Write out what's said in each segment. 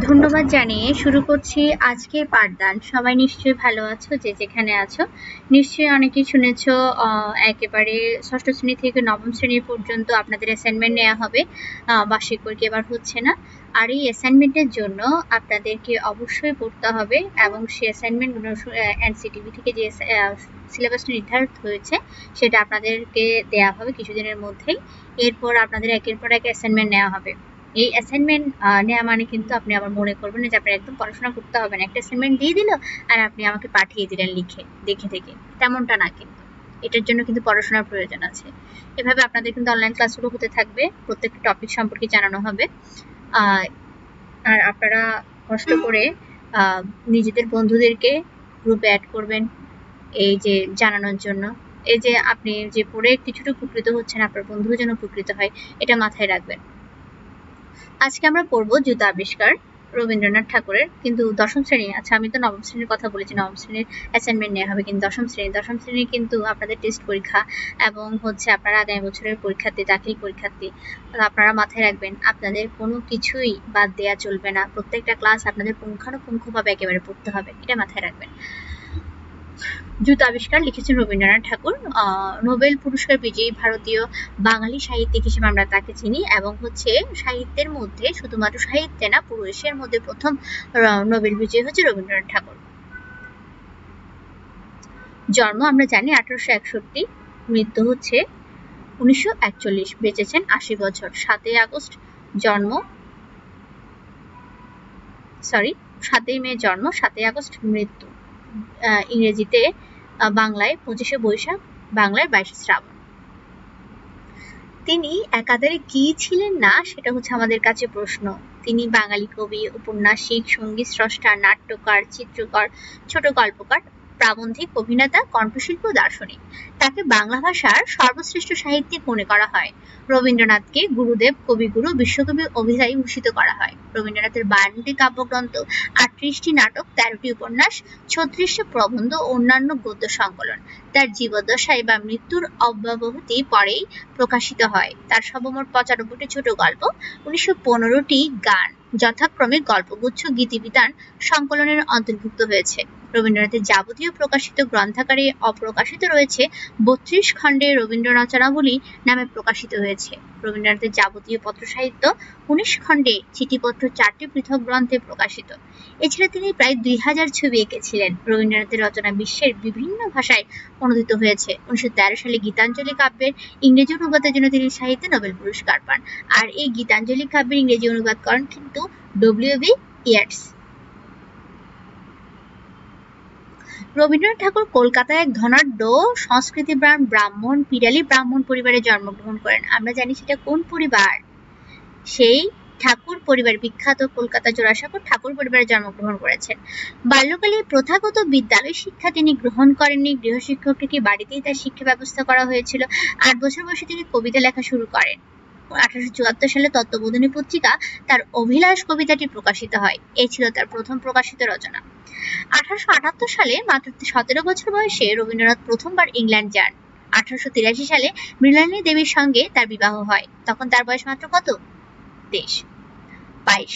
ধন্যবাদ জানিয়ে শুরু করছি আজকের পাঠদান। সবাই নিশ্চয়ই ভালো আছো, যে যেখানে আছো। নিশ্চয়ই অনেকেই শুনেছো একেবারে ষষ্ঠ শ্রেণী থেকে নবম শ্রেণী পর্যন্ত আপনাদের অ্যাসাইনমেন্ট নেওয়া হবে, বার্ষিক পরীক্ষা এবার হচ্ছে না। আর এই অ্যাসাইনমেন্টের জন্য আপনাদেরকে অবশ্যই পড়তে হবে এবং সেই অ্যাসাইনমেন্টগুলো এনসিটিভি থেকে যে সিলেবাসটা নির্ধারিত হয়েছে সেটা আপনাদেরকে দেওয়া হবে কিছুদিনের মধ্যেই। এরপর আপনাদের একের পর এক অ্যাসাইনমেন্ট নেওয়া হবে। এই অ্যাসাইনমেন্ট নেওয়া মানে কিন্তু আপনি আবার মনে করবেন না যে আপনার একদম পড়াশোনা করতে হবে না, একটা অ্যাসাইনমেন্ট দিয়ে দিল আর আপনি আমাকে পাঠিয়ে দিলেন লিখে দেখে দেখে, তেমনটা না। কিন্তু এটার জন্য কিন্তু পড়াশোনার প্রয়োজন আছে। এভাবে আপনাদের কিন্তু অনলাইন ক্লাসগুলো হতে থাকবে, প্রত্যেকটা টপিক সম্পর্কে জানানো হবে। আর আপনারা কষ্ট করে নিজেদের বন্ধুদেরকে গ্রুপে অ্যাড করবেন এই যে জানানোর জন্য। এই যে আপনি যে পড়ে কিছুটা উপকৃত হচ্ছেন, আপনার বন্ধুও যেন উপকৃত হয়, এটা মাথায় রাখবেন। আজকে আমরা পড়বো জুতা আবিষ্কার রবীন্দ্রনাথ ঠাকুরের, কিন্তু দশম শ্রেণী। আচ্ছা, আমি তো নবম শ্রেণীর কথা বলেছি, নবম শ্রেণীর অ্যাসাইনমেন্ট নেওয়া হবে, কিন্তু দশম শ্রেণীর কিন্তু আপনাদের টেস্ট পরীক্ষা এবং হচ্ছে আপনারা আগামী বছরের পরীক্ষার্থী, দাখিল পরীক্ষার্থী। আপনারা মাথায় রাখবেন আপনাদের কোনো কিছুই বাদ দেওয়া চলবে না, প্রত্যেকটা ক্লাস আপনাদের পুঙ্খানুপুঙ্খভাবে একেবারে পড়তে হবে, এটা মাথায় রাখবেন। জুতা আবিষ্কার লিখেছেন রবীন্দ্রনাথ ঠাকুর। নোবেল পুরস্কার বিজয়ী ভারতীয় বাঙালি সাহিত্যিক হিসেবে আমরা তাকে চিনি, এবং হচ্ছে সাহিত্যের মধ্যে, শুধুমাত্র সাহিত্যে না, পুরো এশিয়ার মধ্যে প্রথম নোবেল বিজয়ী হচ্ছে রবীন্দ্রনাথ ঠাকুর। জন্ম আমরা জানি 1861, মৃত্যু হচ্ছে 1941, বেঁচেছেন 80 বছর। 7ই আগস্ট জন্ম, 7ই মে জন্ম, 7ই আগস্ট মৃত্যু। ইংরেজিতে, বাংলায় 25শে বৈশাখ, বাংলায় 22শে শ্রাবণ। তিনি একাধারে কি ছিলেন না সেটা হচ্ছে আমাদের কাছে প্রশ্ন। তিনি বাঙালি কবি, উপন্যাসিক, সঙ্গীত স্রষ্টা, নাট্যকার, চিত্রকর, ছোট গল্পকার, প্রাবন্ধিক, অভিনেতা, কণ্ঠশিল্পী ও দার্শনিক। তাকে বাংলা ভাষার সর্বশ্রেষ্ঠ সাহিত্যিক মনে করা হয়। রবীন্দ্রনাথকে গুরুদেব, কবিগুরু, বিশ্বকবি অভিধায় ভূষিত করা হয়। রবীন্দ্রনাথের 52টি কাব্যগ্রন্থ, 38টি নাটক, 13টি উপন্যাস, 36টি প্রবন্ধ ও অন্যান্য গদ্য সংকলন তার জীবদ্দশায় বা মৃত্যুর অব্যবহতি পরেই প্রকাশিত হয়। তার সর্বমোট 95টি ছোট গল্প, 1915টি গান, যথাক্রমে গল্পগুচ্ছ, গীতিবিতান সংকলনের অন্তর্ভুক্ত হয়েছে। রবীন্দ্রনাথের যাবতীয় প্রকাশিত গ্রন্থাগারে অপ্রকাশিত রয়েছে 32 খণ্ডে রবীন্দ্র রচনাবলী নামে প্রকাশিত হয়েছে। রবীন্দ্রনাথের যাবতীয় পত্র সাহিত্য 19 খণ্ডে, চিঠিপত্র 4টি পৃথক গ্রন্থে প্রকাশিত। এছাড়া তিনি প্রায় 2000 ছবি এঁকেছিলেন। রবীন্দ্রনাথের রচনা বিশ্বের বিভিন্ন ভাষায় অনুদিত হয়েছে। 1913 সালে গীতাঞ্জলি কাব্যের ইংরেজি অনুবাদের জন্য তিনি সাহিত্যে নোবেল পুরস্কার পান। আর এই গীতাঞ্জলি কাব্যের ইংরেজি অনুবাদ করেন কিন্তু ডব্লিউ.বি. ইয়েটস। রবীন্দ্রনাথ ঠাকুর কলকাতায় এক ধনাঢ্য সংস্কৃতিপ্রাণ ব্রাহ্মণ, পিরালি ব্রাহ্মণ পরিবারে জন্মগ্রহণ করেন। আমরা জানি সেটা কোন পরিবার, সেই ঠাকুর পরিবার, বিখ্যাত কলকাতা জোড়াসাঁকোর ঠাকুর পরিবারে জন্মগ্রহণ করেছেন। বাল্যকালে প্রথাগত বিদ্যালয় শিক্ষা তিনি গ্রহণ করেননি। গৃহশিক্ষক থেকে বাড়িতেই তার শিক্ষা ব্যবস্থা করা হয়েছিল। 8 বছর বয়সে তিনি কবিতা লেখা শুরু করেন। 1874 সালে তত্ত্ববোধিনী পত্রিকা তার অভিলাষ কবিতাটি প্রকাশিত হয়। এই ছিল তার প্রথম প্রকাশিত রচনা। 1878 সালে মাত্র 17 বছর বয়সে রবীন্দ্রনাথ প্রথমবার ইংল্যান্ড যান। 1883 সালে মৃণালিনী দেবীর সঙ্গে তার বিবাহ হয়। তখন তার বয়স মাত্র কত? 22।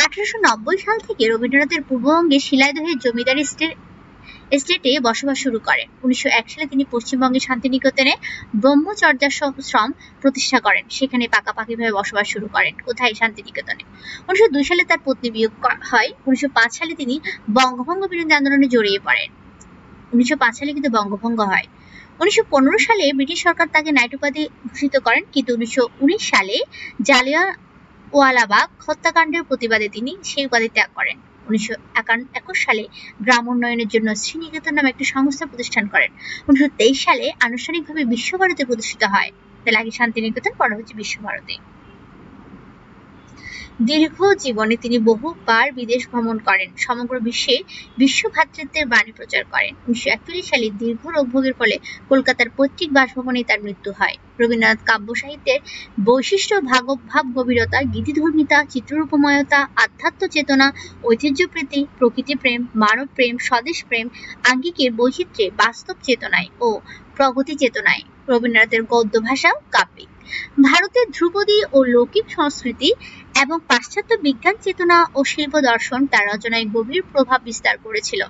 1890 সাল থেকে রবীন্দ্রনাথের পূর্ববঙ্গে শিলাইদহের জমিদার এস্টেটে বসবাস শুরু করেন। 1901 সালে তিনি পশ্চিমবঙ্গের শান্তিনিকেতনে ব্রহ্মচর্যাশ্রম প্রতিষ্ঠা করেন। সেখানে পাকাপাকিভাবে বসবাস শুরু করেন। কোথায়? শান্তিনিকেতনে। 1902 সালে তার পত্নী বিয়োগ হয়। 1905 সালে তিনি বঙ্গভঙ্গ বিরোধী আন্দোলনে জড়িয়ে পড়েন। 1905 সালে কিন্তু বঙ্গভঙ্গ হয়। 1915 সালে ব্রিটিশ সরকার তাকে নাইট উপাধি ভূষিত করেন, কিন্তু 1919 সালে জালিয়ানওয়ালাবাগ হত্যাকাণ্ডের প্রতিবাদে তিনি সেই উপাধি ত্যাগ করেন। 1921 সালে গ্রাম উন্নয়নের জন্য শ্রীনিকেতন নামে একটি সংস্থা প্রতিষ্ঠান করেন। 1923 সালে আনুষ্ঠানিকভাবে বিশ্বভারতী প্রতিষ্ঠিত হয়। তাহলে আগে শান্তিনিকেতন, পরে হচ্ছে বিশ্বভারতী। দীর্ঘ জীবনে তিনি বহুবার বিদেশ ভ্রমণ করেন। সমগ্র বিশ্বে বিশ্বভ্রাতৃত্বের বাণী প্রচার করেন। 1941 সালে দীর্ঘ রোগভোগের ফলে কলকাতার পৈতৃক বাসভবনে তার মৃত্যু হয়। রবীন্দ্রনাথ কাব্য সাহিত্যের বৈশিষ্ট্য ভাব গভীরতা, গীতিধর্মিতা, চিত্ররূপময়তা, আধ্যাত্ম চেতনা, ঐতিহ্যপ্রীতি, প্রকৃতি প্রেম, মানব প্রেম, স্বদেশ প্রেম, আঙ্গিকের বৈচিত্র্যে, বাস্তব চেতনায় ও প্রগতি চেতনায়। রবীন্দ্রনাথের গদ্য ভাষা কাব্যিক। ভারতের ধ্রুপদী ও লৌকিক সংস্কৃতি এবং পাশ্চাত্য বিজ্ঞান চেতনা ও শিল্প দর্শন তার রচনায় গভীর প্রভাব বিস্তার করেছিল।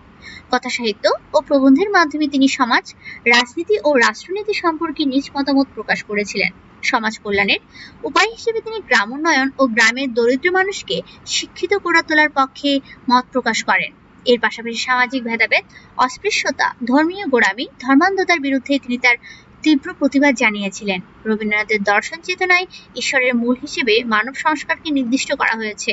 কথা সাহিত্য ও প্রবন্ধের মাধ্যমে তিনি সমাজ, রাজনীতি ও রাষ্ট্রনীতি সম্পর্কে নিজ মতামত প্রকাশ করেছিলেন। সমাজ কল্যাণের উপায় হিসেবে তিনি গ্রামোন্নয়ন ও গ্রামের দরিদ্র মানুষকে শিক্ষিত করে তোলার পক্ষে মত প্রকাশ করেন। এর পাশাপাশি সামাজিক ভেদাভেদ, অস্পৃশ্যতা, ধর্মীয় গোঁড়ামি, ধর্মান্ধতার বিরুদ্ধে তিনি তার তীব্র প্রতিবাদ জানিয়েছিলেন। রবীন্দ্রনাথের দর্শন চেতনায় ঈশ্বরের মূল হিসেবে মানব সংস্কারকে নির্দিষ্ট করা হয়েছে।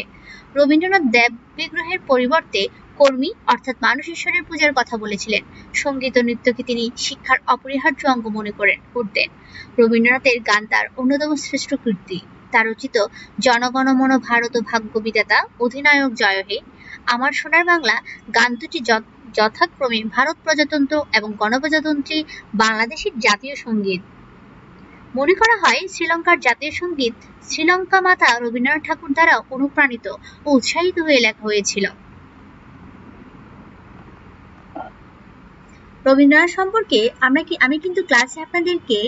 রবীন্দ্রনাথ দেব বিগ্রহের পরিবর্তে কর্মী অর্থাৎ মানুষ ঈশ্বরের পূজার কথা বলেছিলেন। সঙ্গীত ও নৃত্যকে তিনি শিক্ষার অপরিহার্য অঙ্গ মনে করতেন। রবীন্দ্রনাথের গান তার অন্যতম শ্রেষ্ঠ কীর্তি। তার রচিত জনগণ মন ভারত ভাগ্য বিধাতা, অধিনায়ক জয় হে, আমার সোনার বাংলা গান দুটি যথাক্রমে ভারত প্রজাতন্ত্র এবং গণপ্রজাতন্ত্রী বাংলাদেশের জাতীয় সঙ্গীত। মনে করা হয় শ্রীলঙ্কার জাতীয় সঙ্গীত শ্রীলঙ্কা মাতা রবীন্দ্রনাথ ঠাকুর দ্বারা অনুপ্রাণিত ও উৎসাহিত হয়ে লেখা হয়েছিল। রবীন্দ্রনাথ সম্পর্কে আমি কিন্তু ক্লাসে আপনাদেরকে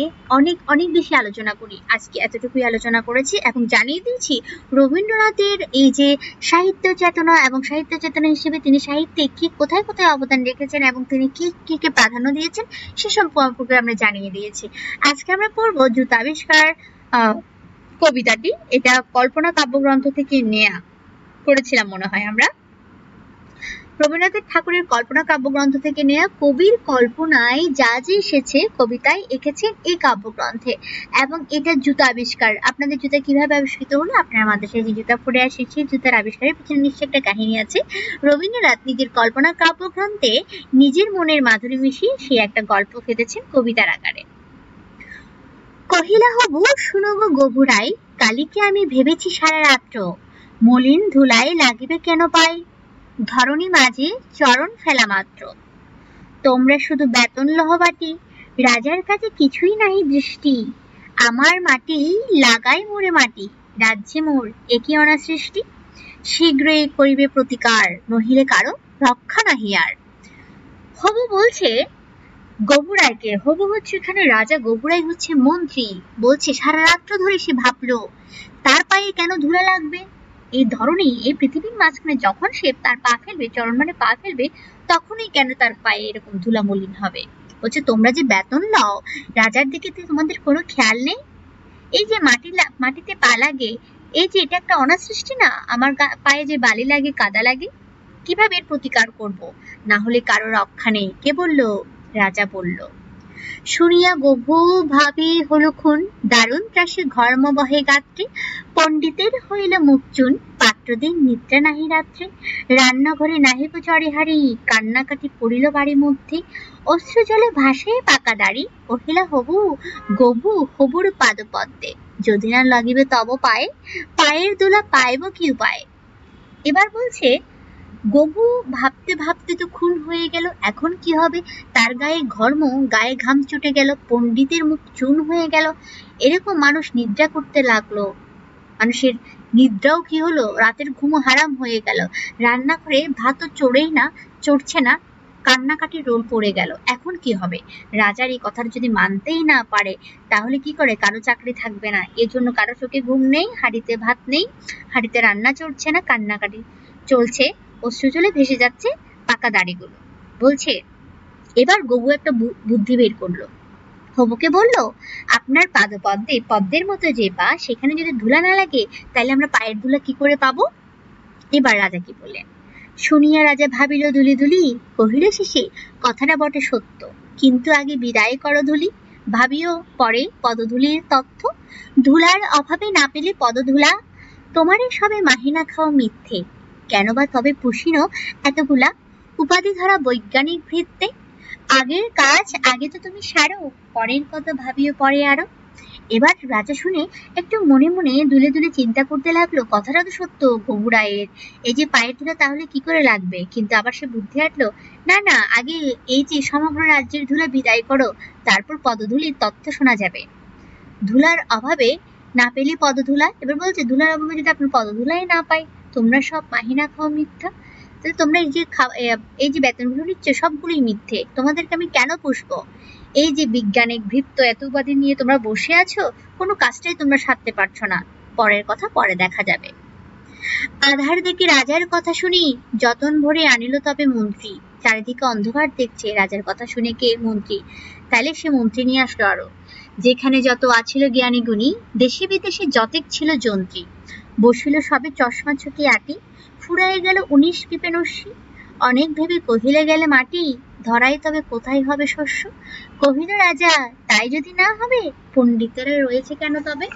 অনেক বেশি আলোচনা করি। আজকে এতটুকুই আলোচনা করেছি এবং জানিয়ে দিয়েছি রবীন্দ্রনাথের এই যে সাহিত্য চেতনা এবং সাহিত্য চেতনা হিসেবে তিনি সাহিত্যে কি কোথায় অবদান রেখেছেন এবং তিনি কি প্রাধান্য দিয়েছেন সেসব সম্পর্কে আমরা জানিয়ে দিয়েছি। আজকে আমরা পড়বো জুতা আবিষ্কার কবিতাটি। এটা কল্পনা কাব্যগ্রন্থ থেকে নেয়া পড়েছিলাম মনে হয় আমরা। রবীন্দ্রনাথ ঠাকুরের কল্পনা কাব্যগ্রন্থ থেকে নেয়া কবির কল্পনায় যা যে এসেছে কবিতায় এঁকেছেন এই কাব্যগ্রন্থে। এবং এটা জুতা আবিষ্কার। আপনাদের জুতা কিভাবে আবিষ্কৃত হলো? আপনারা মাদ্রাসায় যে জুতা পরে এসেছে জুতার আবিষ্কারের পিছনে নিশ্চয়ই একটা কাহিনী আছে। রবীন্দ্রনাথ নিজের কল্পনা কাব্যগ্রন্থে নিজের মনের মাধুরী মিশিয়ে সে একটা গল্প ফেলেছেন কবিতার আকারে। কহিলা হবু শুনো গো গভুরাই, কালিকে আমি ভেবেছি সারা রাত্র, মলিন ধুলাই লাগিবে কেন পাই, ধরণী মাঝে চরণ ফেলা মাত্র। তোমরা শুধু বেতন লহবাটি, রাজার কাছে কিছুই নাহি দৃষ্টি, আমার মাটি লাগাই মোরে মাটি, রাজ্যে মোর একই অনা সৃষ্টি, শীঘ্রই করিবে প্রতিকার, নহিলে কারো রক্ষা নাহি আর। হবু বলছে গভুরাইকে, হবু হচ্ছে এখানে রাজা, গভুরাই হচ্ছে মন্ত্রী। বলছে সারা রাত্র ধরে সে ভাবলো তার পায়ে কেন ধুলা লাগবে। এই ধরনী এই পৃথিবীর মাঝখানে যখন সে তার পা ফেলবে, চরণ মানে পা ফেলবে, তখনই কেন তার পায়ে এরকম ধুলা মলিন হবে। বলছে তোমরা যে বেতন লও, রাজার দিকে তোমাদের কোনো খেয়াল নেই। এই যে মাটিতে পা লাগে, এই যে এটা একটা অনাসৃষ্টি না, আমার পায়ে যে বালি লাগে কাদা লাগে, কিভাবে এর প্রতিকার করব? না হলে কারো রক্ষা নেই। কে বলল? রাজা বলল। শুনিয়া গভু ভাবি হল খুন, দারুণ ত্রাসে ঘর্ম বহে গাত্রে, পণ্ডিতের হইল মুখ চুন, পাত্রদের নিদ্রা নাহি রাত্রে, রান্নাঘরে নাহিব চড়ে হাড়ি, কান্নাকাটি পড়িল বাড়ি মধ্যে, অশ্রু জলে ভাসায় পাকা দাড়ি, কহিলা হবু গভু হবুর পাদপদ্মে, যদি না লাগিবে তব পায়ে, পায়ের দোলা পাইব কি উপায়। এবার বলছে গবু ভাবতে ভাবতে তো খুন হয়ে গেল, এখন কি হবে? তার গায়ে ঘর্ম, গায়ে ঘাম ছুটে গেল, পণ্ডিতের মুখ চুন হয়ে গেল, এরকম মানুষ নিদ্রা করতে লাগলো। মানুষের নিদ্রাও কি হলো? রাতের ঘুমও হারাম হয়ে গেল। রান্না করে ভাতও চড়ছে না, কান্নাকাটির রোল পড়ে গেল। এখন কি হবে? রাজার এই কথার যদি মানতেই না পারে, তাহলে কি করে? কারো চাকরি থাকবে না। এজন্য কারো চোখে ঘুম নেই, হাঁড়িতে ভাত নেই, হাঁড়িতে রান্না চড়ছে না, কান্নাকাটি চলছে, অশ্রু জলে ভেসে যাচ্ছে পাকা দাড়িগুলো। বলছে এবার গবু একটা বুদ্ধি বের করলো। হবুকে বলল, আপনার পদ্মের মতো যে পা, সেখানে যদি ধুলা না লাগে, তাহলে আমরা পায়ের ধুলা কি করে পাবো? এবার রাজা কি বললেন? শুনিয়া রাজা ভাবিল দুলি দুলি, কহিল শেষে কথাটা বটে সত্য, কিন্তু আগে বিদায় করো ধুলি, ভাবিও পরে পদধূলির তথ্য, ধুলার অভাবে না পেলে পদধূলা, তোমারে সবে মাহিনা খাওয়া মিথ্যে, কেন বা তবে পুষিন এতগুলা, উপাধি ধরা বৈজ্ঞানিক ভিত্তে, আগের কাজ আগে তো তুমি সারো, পরের কথা ভাবিও পরে আরো। এবার রাজা শুনে একটু মনে মনে দুলে দুলে চিন্তা করতে লাগলো, কথাটা তো সত্য গবুরায়ের, এই যে পায়ের ধুলা তাহলে কি করে লাগবে। কিন্তু আবার সে বুদ্ধি আটলো, না আগে এই যে সমগ্র রাজ্যের ধুলা বিদায় করো, তারপর পদধূলির তথ্য শোনা যাবে। ধুলার অভাবে না পেলে পদধূলা, এবার বলছে ধুলার অভাবে যদি আপনার পদধূলাই না পাই, তোমরা সব মাহিনা খাওয়া মিথ্যা, তাহলে তোমরা এই যে বেতনগুলো নিচ্ছ সবগুলোই মিথ্যে, তোমাদেরকে আমি কেন পুষবো? এই যে বিজ্ঞানিক ভৃত্য এত উপাধি নিয়ে তোমরা বসে আছো, কোনো কাজটাই তোমরা সারতে পারছো না, পরের কথা পরে দেখা যাবে। আধার দেখে রাজার কথা শুনি যতন ভরে আনিল তবে মন্ত্রী। চারিদিকে অন্ধকার দেখছে, রাজার কথা শুনে কে? মন্ত্রী। তাইলে সে মন্ত্রী নিয়ে আসলো আরো, যেখানে যত আছিল জ্ঞানী গুণী, দেশে বিদেশে যতেক ছিল যন্ত্রী। বসিল সবে চশমা চোখে আটি, ফুরাইয়া গেল 19 পিপে নস্যি। অনেক ভেবে কহিলে গেলে মাটি, ধরাই তবে কোথায় হবে শস্য। কহিল রাজা, তাই যদি না হবে, পণ্ডিতেরা রয়েছে কেন তবে।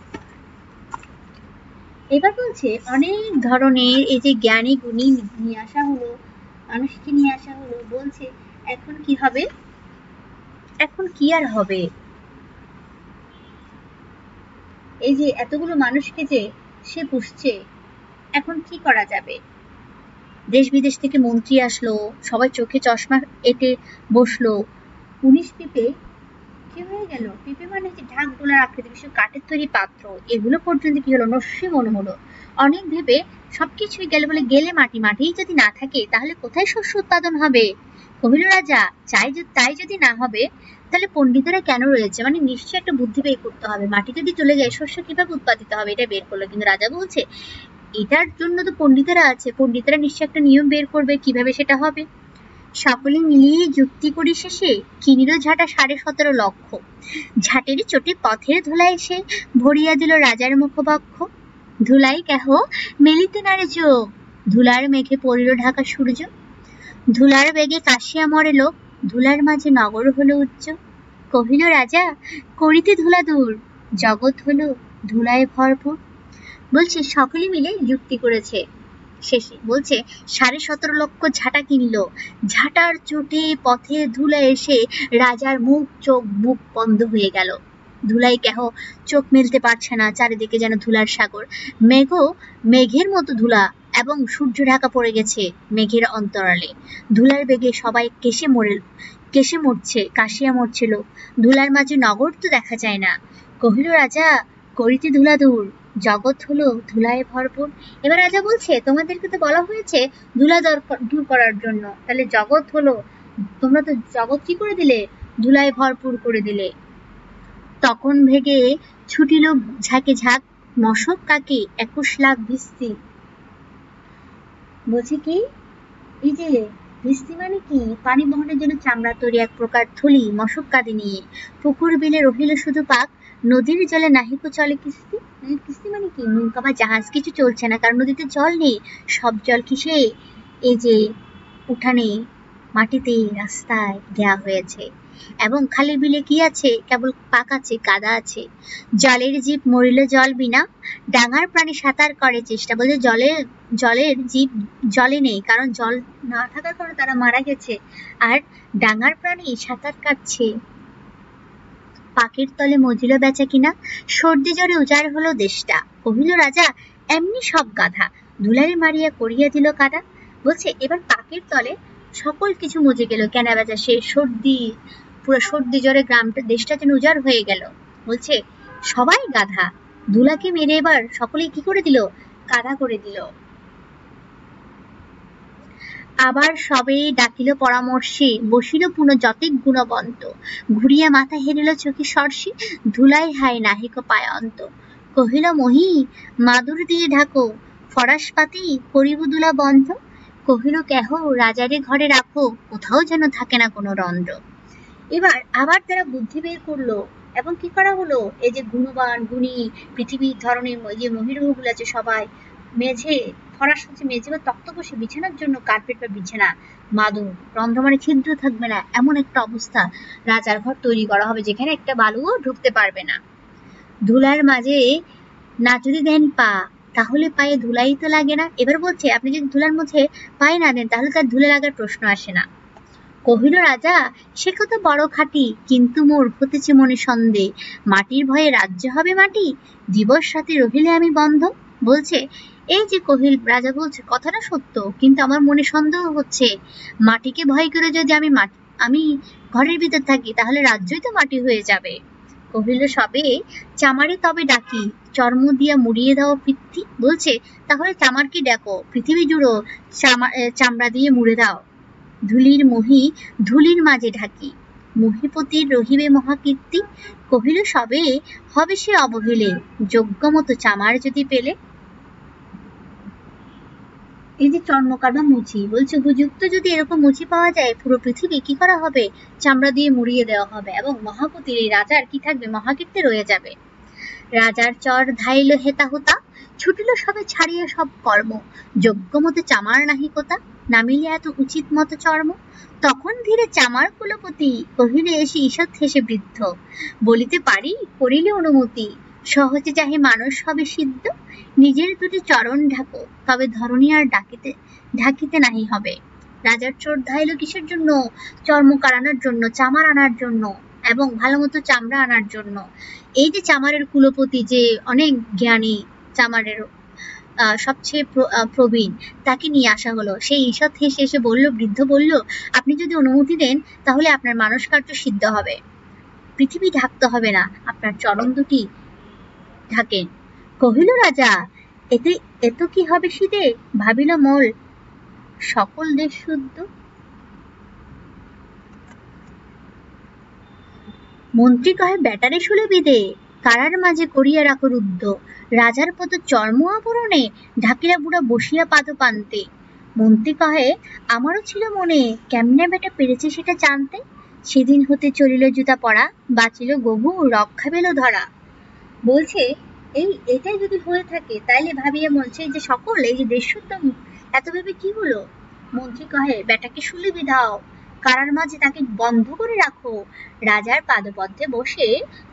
এবার বলছে অনেক ধরনের এই যে জ্ঞানী গুণী নিয়ে আসা হলো, মানুষকে নিয়ে আসা হলো, বলছে এখন কি হবে, এখন কি আর হবে। এই যে এতগুলো মানুষকে যে সে পুষছে, এখন কি করা যাবে। দেশ বিদেশ থেকে মন্ত্রী আসলো, সবাই চোখে চশমা এঁটে বসলো। 19 পিপে কি হয়ে গেল? পিপে মানে যে ঢাক ডোলার আকৃতি বিশিষ্ট কাঠের তৈরি পাত্র, এগুলো পর্যন্ত কি হলো? নস্যি মনে হলো। অনেক ভেবে সবকিছুই গেল বলে গেলে মাটি, মাটিই যদি না থাকে তাহলে কোথায় শস্য উৎপাদন হবে। কহিল রাজা, তাই যদি না হবে তাহলে পণ্ডিতেরা কেন রয়েছে, মানে নিশ্চয়ই একটা বুদ্ধি বের করতে হবে। মাটি যদি চলে যায় শস্য কিভাবে উৎপাদিত হবে, এটা বের করলো। কিন্তু রাজা বলছে এটার জন্য তো পণ্ডিতেরা আছে, পণ্ডিতেরা নিশ্চয়ই একটা নিয়ম বের করবে কিভাবে সেটা হবে। সকলে মিলিয়ে যুক্তি করি শেষে কিনিল ঝাঁটা 17.5 লক্ষ। ঝাঁটের চোটে পথের ধুলা এসে ভরিয়া দিল রাজার মুখবক্ষ। ধুলাই কেহ মেলিতে নারে চোখ, ধুলার মেঘে পড়িল ঢাকা সূর্য। ধুলার বেগে কাশিয়া মরে লোক, ধুলার মাঝে নগর হলো উচ্চ। কহিল রাজা, করিতে ধুলা দূর, জগৎ হলো ধুলায় ভরপুর। বলছে সকলে মিলে যুক্তি করেছে, শেষে বলছে 17.5 লক্ষ ঝাঁটা কিনলো। ঝাঁটার চোটে পথে ধুলা এসে রাজার চোখ মুখ বন্ধ হয়ে গেল। ধুলাই কেহ চোখ মেলতে পারছে না, চারিদিকে যেন ধুলার সাগর। মেঘের মতো ধুলা এবং সূর্য ঢাকা পড়ে গেছে মেঘের অন্তরালে। ধুলার বেগে সবাই কেশে মরছে, কাশিয়া মরছিল। ধুলার মাঝে নগর তো দেখা যায় না। কহিল রাজা, করিতে ধুলা দূর, জগৎ হলো ধুলায় ভরপুর। এবার রাজা বলছে তোমাদেরকে তো বলা হয়েছে ধুলা দূর করার জন্য, তাহলে জগৎ হলো, তোমরা তো জগৎ কি করে দিলে? ধুলায় ভরপুর করে দিলে। তখন ভেগে ছুটিল ঝাঁকে ঝাঁক, মশক কাকে 21 লাখ ভিস্তি। বলছে কি, এই যে ভিস্তি মানে কি? পানি বহনের জন্য চামড়া তৈরি এক প্রকার থলি, মশক কাঁদি নিয়ে। পুকুর বিলে রহিল শুধু পাক, নদীর জলে নাহিকো চলে কিস্তি। কিস্তি মানে কি? নৌকা বা জাহাজ কিছু চলছে না, কারণ নদীতে জল নেই। সব জল কিসে? এই যে উঠানে, মাটিতে, রাস্তায় দেয়া হয়েছে। এবং খালি বিলে কি আছে? কেবল পাক আছে, কাদা আছে। জলের জীব মরিল জল বিনা, ডাঙার প্রাণী সাঁতার করে চেষ্টা। বলছে জলের জীব জলে নেই, কারণ জল না থাকার কারণে তারা মারা গেছে। আর ডাঙার প্রাণী সাঁতার কাটছে। পাকের তলে মজিল বেচা কিনা, সর্দি জ্বরে উজাড় হলো দেশটা। কহিল রাজা, এমনি সব গাধা, ধুলারে মারিয়া করিয়া দিল কাদা। বলছে এবার পাকের তলে সকল কিছু মজে গেল, কেনা বেচা সে সর্দি, পুরো সর্দি জ্বরে গ্রামটা দেশটা যেন উজাড় হয়ে গেল। বলছে সবাই গাধা, ধুলাকে মেরে এবার সকলেই কি করে দিল? কাদা করে দিল। আবার সবে ডাকিল পরামর্শে, বসিল পুনঃ যতেক গুণবন্ত। ঘুরিয়া মাথা হেরিল চোখে সর্ষে, ধুলাই হায় নাহিক পায় অন্ত। কহিল মহি, মাদুর দিয়ে ঢাকো, ফরাস পাতি করিব দুলা বন্ধ। কহিল কেহ, রাজারে ঘরে রাখো, কোথাও যেন থাকে না কোনো রন্ধ্র। এবার আবার তারা বুদ্ধি বের করলো এবং কি করা হলো, এই যে গুণবান গুণী পৃথিবীর ধরনের যে মহিরুহগুলো আছে সবাই মেঝে, ফরাস হচ্ছে মেঝে বা তক্ত বসে বিছানার জন্য কার্পেট বা বিছানা, মাদুর, রন্ধ্র মানে ছিদ্র থাকবে না এমন একটা অবস্থা রাজার ঘর তৈরি করা হবে যেখানে একটা বালুও ঢুকতে পারবে না। ধুলার মাঝে না যদি দেন পা, তাহলে পায়ে ধুলাই তো লাগে না। এবার বলছে আপনি যদি ধুলার মধ্যে পায়ে না দেন তাহলে তার ধুলে লাগার প্রশ্ন আসে না। কহিল রাজা, সে কথা বড় খাঁটি, কিন্তু মোর হতেছে মনে সন্দেহ, মাটির ভয়ে রাজ্য হবে মাটি, দিবস সাথে রহিলে আমি বন্ধ। বলছে এই যে রাজা বলছে কথাটা সত্য, কিন্তু আমার মনে সন্দেহ হচ্ছে, মাটিকে ভয় করে যদি আমি ঘরের ভিতর থাকি তাহলে রাজ্যই তো মাটি হয়ে যাবে। কহিল সবে চামারে তবে ডাকি, চর্ম দিয়া মুড়িয়ে দাও পৃথ্বী। বলছে তাহলে চামারকে ডাকো, পৃথিবী জুড়ো চামড়া দিয়ে মুড়ে দাও। ধুলির মাঝে ঢাকি, মহিপতির রহিবে মহাকীর্তি। কহিল সবে হবে সে অবহেলে, যোগ্য মতো চামার যদি পেলে। এই যে চর্মকার বা মুচি, বলছে উপযুক্ত যদি এরকম মুচি পাওয়া যায় পুরো পৃথিবী কি করা হবে, চামড়া দিয়ে মুড়িয়ে দেওয়া হবে এবং মহাপতির এই রাজার কি থাকবে, মহাকীর্তি রয়ে যাবে। রাজার চর ধাইল হেতা হুতা, ছুটিল সবে ছাড়িয়ে সব কর্ম, যোগ্য মতো চামার নাহি কোতা, নামিলে এত উচিত মতো চর্ম। তখন ধীরে চামার কুলপতি কহিলে এসে ঈষৎ হেসে বৃদ্ধ, বলিতে পারি করিলে অনুমতি, সহজে যাহে মানুষ হবে সিদ্ধ, নিজের দুটি চরণ ঢাকো তবে ধরণী আর ঢাকিতে নাহি হবে। রাজার চোর ধাইল কিসের জন্য, চর্মকার আনার জন্য, চামার আনার জন্য এবং ভালো মতো চামড়া আনার জন্য। এই যে চামারের কুলপতি, যে অনেক জ্ঞানী, চামারের সবচেয়ে প্রবীণ, তাকে নিয়ে আসা হলো। সেই ঈষৎ হেসে এসে বলল, বৃদ্ধ বলল, আপনি যদি অনুমতি দেন তাহলে আপনার মানস কার্য সিদ্ধ হবে, পৃথিবী ঢাকতে হবে না, আপনার চরণ দুটি ঢাকেন। কহিল রাজা, এতে এত কি হবে শীতে, ভাবিল মল সকল দেশ শুদ্ধ। মন্ত্রী কহে, ব্যাটারে শুলে বিদে, কারার মাঝে করিয়া রাখো রুদ্ধ, রাজার পদ চর্ম আবরণে ঢাকিরা বুড়া বসিয়া পাদপান্তে। মন্ত্রী কহে, আমারও ছিল মনে, কেমনে বেটা পেরেছে সেটা জানতে, সেদিন হতে চলিল জুতা পরা, বাঁচিল গভু রক্ষা পেল ধরা। বলছে এটাই যদি হয়ে থাকে তাইলে ভাবিয়া বলছে যে সকল এই যে দেশশুদ্ধ, এত ভেবে কি হলো। মন্ত্রী কহে, বেটাকে শুলে বিধাও, কারার মাঝে তাকে বন্ধ করে রাখো, রাজার পাদপদ্মে বসে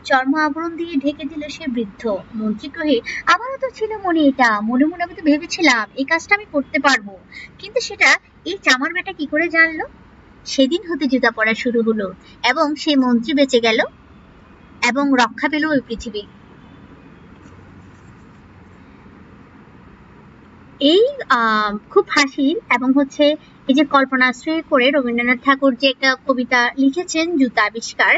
চর্ম আবরণ দিয়ে ঢেকে দিল সে বৃদ্ধ। মন্ত্রী কহে, আমারও তো ছিল মনে, এটা মনে মনে আমি তো ভেবেছিলাম এই কাজটা আমি করতে পারবো, কিন্তু সেটা এই চামার বেটা কি করে জানলো। সেদিন হতে জুতা পড়া শুরু হলো এবং সেই মন্ত্রী বেঁচে গেল এবং রক্ষা পেল ওই পৃথিবী। এই খুব হাসির এবং হচ্ছে এই যে কল্পনাশ্রয় করে রবীন্দ্রনাথ ঠাকুর যে একটা কবিতা লিখেছেন জুতা আবিষ্কার,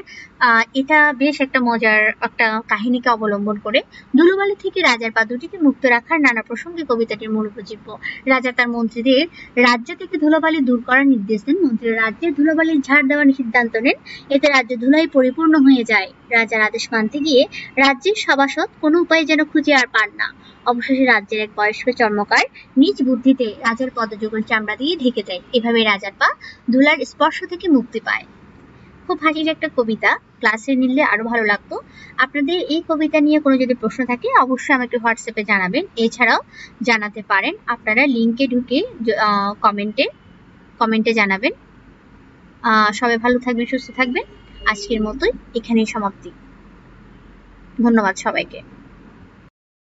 এটা বেশ একটা মজার একটা কাহিনীকে অবলম্বন করে। ধুলোবালি থেকে রাজার পা দুটিকে মুক্ত রাখার নানা প্রসঙ্গে কবিতাটির মূল উপজীব্য। রাজা তার মন্ত্রীদের রাজ্য থেকে ধুলোবালি দূর করার নির্দেশ দেন, মন্ত্রীরা রাজ্যের ধুলোবালির ঝাড় দেওয়ার সিদ্ধান্ত নেন, এতে রাজ্য ধুলাই পরিপূর্ণ হয়ে যায়। রাজার আদেশ মানতে গিয়ে রাজ্যের সভাসদ কোনো উপায় যেন খুঁজে আর পান না। অবশেষে রাজ্যের এক বয়স্ক চর্মকার নিজ বুদ্ধিতে রাজার পদযুগল চামড়া দিয়ে ঢেকে দেয়, এভাবে রাজার পা ধুলার স্পর্শ থেকে মুক্তি পায়। খুব হাসির একটা কবিতা, ক্লাসে নিলে আরো ভালো লাগতো। আপনাদের এই কবিতা নিয়ে কোনো যদি প্রশ্ন থাকে অবশ্যই আমাকে হোয়াটসঅ্যাপে জানাবেন, এছাড়াও জানাতে পারেন আপনারা লিঙ্কে ঢুকে কমেন্টে জানাবেন। সবাই ভালো থাকবেন, সুস্থ থাকবেন। আজকের মতোই এখানেই সমাপ্তি। ধন্যবাদ সবাইকে।